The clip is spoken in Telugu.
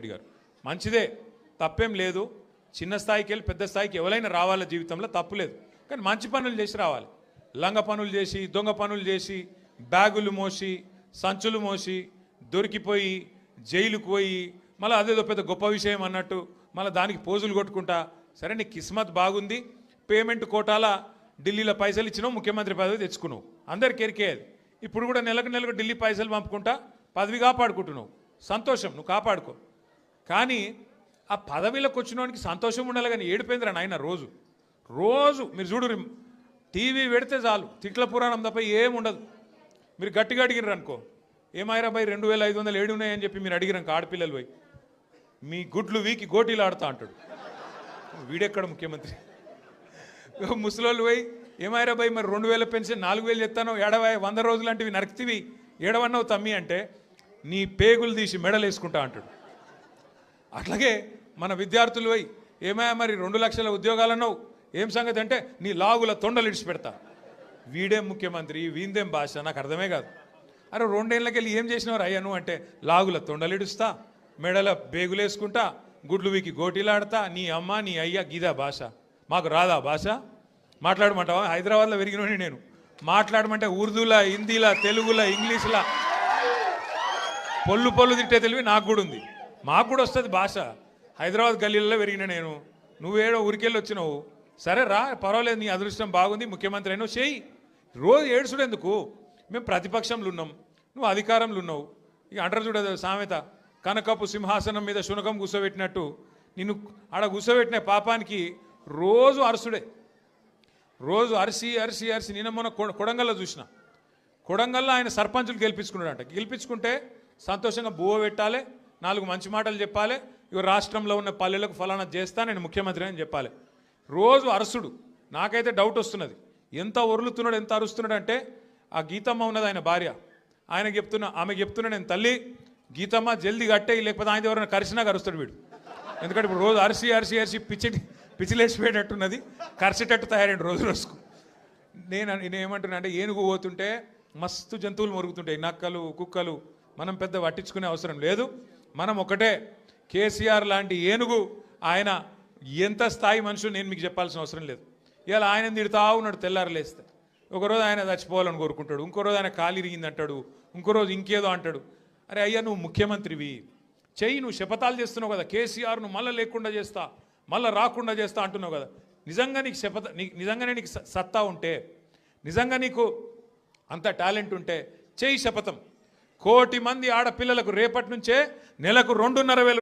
రెడ్డి గారు మంచిదే, తప్పేం లేదు. చిన్న స్థాయికి వెళ్ళి పెద్ద స్థాయికి ఎవరైనా రావాల జీవితంలో, తప్పు లేదు. కానీ మంచి పనులు చేసి రావాలి. లంగ పనులు చేసి, దొంగ పనులు చేసి, బ్యాగులు మోసి, సంచులు మోసి, దొరికిపోయి జైలుకు పోయి మళ్ళీ అదేదో పెద్ద గొప్ప విషయం అన్నట్టు మళ్ళీ దానికి పోజులు కొట్టుకుంటా, సరే నీ కిస్మత్ బాగుంది, పేమెంట్ కోటాల ఢిల్లీలో పైసలు ఇచ్చినావు, ముఖ్యమంత్రి పదవి తెచ్చుకున్నావు, అందరికి ఎరికేది. ఇప్పుడు కూడా నెలకు నెలకు ఢిల్లీ పైసలు పంపుకుంటా పదవి కాపాడుకుంటున్నావు, సంతోషం, నువ్వు కాపాడుకో. కానీ ఆ పదవిలోకి వచ్చినోనికి సంతోషం ఉండాలి, కానీ ఏడిపోయిందిరా నాయన. రోజు రోజు మీరు చూడు, టీవీ పెడితే చాలు తిట్ల పురాణం తప్ప ఏముండదు. మీరు గట్టిగా అడిగిర్రు అనుకో, ఏమాయిరా బై 2500 ఏడు ఉన్నాయని చెప్పి మీరు అడిగిరాక ఆడపిల్లలు పోయి మీ గుడ్లు వీకి గోటీలు ఆడుతా అంటాడు. వీడెక్కడ ముఖ్యమంత్రి? ముసలోళ్ళు పోయి ఏమాయిరా బై మరి 2000 పెన్షన్ 4000 చెప్తాను, 100 రోజులు లాంటివి నరికితివి ఏడవన్నావు తమ్మి అంటే నీ పేగులు తీసి మెడలు వేసుకుంటా అంటాడు. అట్లాగే మన విద్యార్థులు పోయి ఏమయ్యా మరి 2 లక్షల ఉద్యోగాలు అన్నావు, ఏం సంగతి అంటే నీ లాగుల తొండలు ఇడిచిపెడతా. వీడేం ముఖ్యమంత్రి, వీందేం భాష, నాకు అర్థమే కాదు. అరే 2 ఏళ్ళకి వెళ్ళి ఏం చేసినవారు అయ్యాను అంటే లాగుల తొండలు ఇడుస్తా, మెడల బేగులు వేసుకుంటా, గుడ్లు వీకి గోటీలాడతా, నీ అమ్మ నీ అయ్య గీదా భాష. మాకు రాదా భాష? మాట్లాడమంటావా? హైదరాబాద్లో పెరిగినోని నేను. మాట్లాడమంటే ఉర్దూలా, హిందీలా, తెలుగులా, ఇంగ్లీష్లా పొల్లు పొల్లు తిట్టే తెలివి నాకు కూడా ఉంది, మాకు కూడా వస్తుంది భాష. హైదరాబాద్ గల్లీలలో పెరిగిన నేను, నువ్వేడో ఊరికెళ్ళి వచ్చినావు, సరే రా పర్వాలేదు, నీ అదృష్టం బాగుంది, ముఖ్యమంత్రి అయినావు, చేయి. రోజు ఏడుచుడు ఎందుకు? మేము ప్రతిపక్షంలో ఉన్నాం, నువ్వు అధికారంలో ఉన్నావు. ఇక అంటారు చూడదు సామెత, కనకపు సింహాసనం మీద శునకం కూర్చోబెట్టినట్టు నిన్ను ఆడ కూర్చోబెట్టిన పాపానికి రోజు అరసుడే, రోజు అరిసి అరిసి అరిసి. నిన్న మొన్న కొడంగల్లో చూసిన, కొడంగల్లో ఆయన సర్పంచులు గెలిపించుకున్నాడంట. గెలిపించుకుంటే సంతోషంగా బువ్వ పెట్టాలి, 4 మంచి మాటలు చెప్పాలి, ఇక రాష్ట్రంలో ఉన్న పల్లెలకు ఫలానా చేస్తా, నేను ముఖ్యమంత్రి అని చెప్పాలి. రోజు అరసుడు. నాకైతే డౌట్ వస్తున్నది, ఎంత ఒరులుతున్నాడు, ఎంత అరుస్తున్నాడు అంటే ఆ గీతమ్మ ఉన్నది ఆయన భార్య, ఆయనకి చెప్తున్నా, ఆమె చెప్తున్నా, నేను తల్లి గీతమ్మ జల్దీ కట్టే, లేకపోతే ఆయన ఎవరైనా కరిసినా కరుస్తాడు వీడు. ఎందుకంటే ఇప్పుడు రోజు అరిసి అరిసి అరిసి పిచ్చిలేసిపోయేటట్టున్నది, కరిసేటట్టు తయారైంది రోజు రోజుకు. నేనేమంటున్నా అంటే ఏనుగు పోతుంటే మస్తు జంతువులు మొరుగుతుంటాయి, నక్కలు కుక్కలు, మనం పెద్ద పట్టించుకునే అవసరం లేదు. మనం ఒకటే, కేసీఆర్ లాంటి ఏనుగు ఆయన ఎంత స్థాయి మనుషులు నేను మీకు చెప్పాల్సిన అవసరం లేదు. ఇలా ఆయన తిడుతా ఉన్నాడు తెల్లారలేస్తే. ఒకరోజు ఆయన చచ్చిపోవాలని కోరుకుంటాడు, ఇంకో రోజు ఆయన కాలు ఇరిగింది అంటాడు, ఇంకో రోజు ఇంకేదో అంటాడు. అరే అయ్యా నువ్వు ముఖ్యమంత్రివి, చెయ్యి, నువ్వు శపథాలు చేస్తున్నావు కదా, కేసీఆర్ను మళ్ళీ లేకుండా చేస్తా, మళ్ళీ రాకుండా చేస్తా అంటున్నావు కదా. నిజంగా నీకు నిజంగానే నీకు సత్తా ఉంటే, నిజంగా నీకు అంత టాలెంట్ ఉంటే చెయ్యి శపథం. 1,000,000 మంది ఆడపిల్లలకు రేపటి నుంచే నెలకు 2,500